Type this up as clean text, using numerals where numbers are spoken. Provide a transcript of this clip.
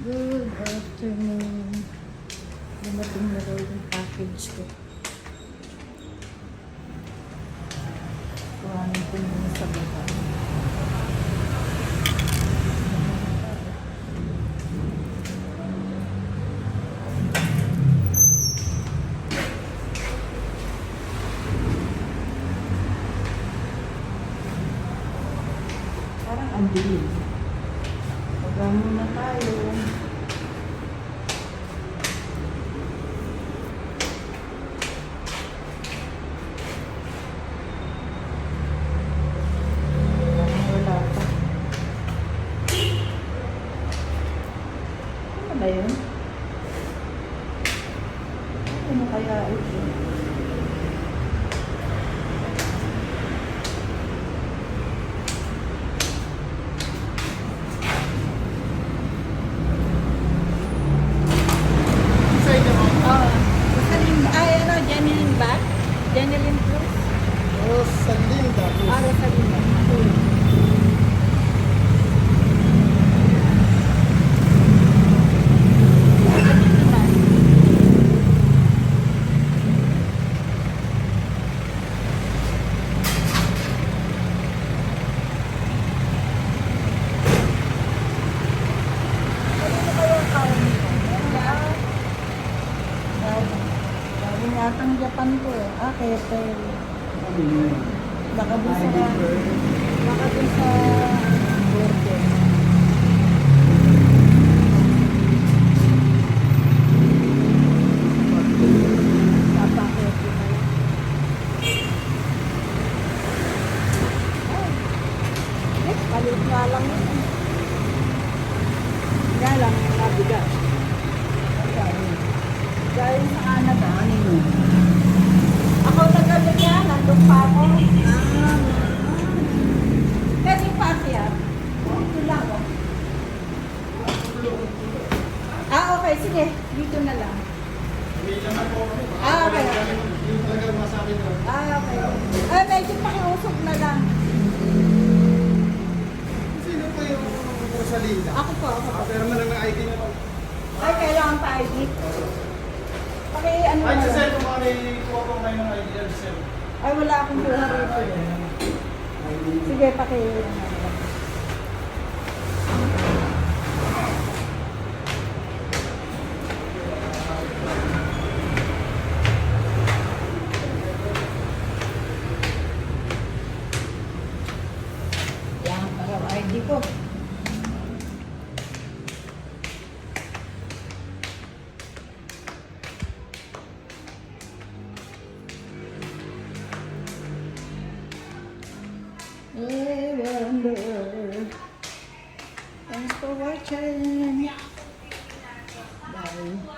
Good afternoon. Dumating na daw yung package ko. Kuhanin ko muna sa baba. Parang ang dilim. Pagka muna tayo. Wala pa. Ano ba yun? Ano kaya ito? Janeline ba? Janeline Cruz? Rosalinda. Rosalinda. Yatang Japan to eh. Ketel. Baka dun sa burger. Papakit ko tayo. Palit nga lang yun. Nga lang, nabigat. Dahil sa Canada, ano yun? Ako nagkalit yan, nandun pa ako. Pwede pa siya. Ito lang oh. Okay, sige. Dito na lang. Okay. Yung talagang masakit na. Okay. Medyo pakiusok na lang. Sino po yung Rosalinda? Ako po. Pero man ang ID niya po. Ay, kailangan pa ID. Ano Ay, na sa lang. sir, kung ano yung kuha ko kayo ng ID yan, sir. Ay, wala akong buha rito. Sige, yan, para ID ko. Thanks for watching. Bye.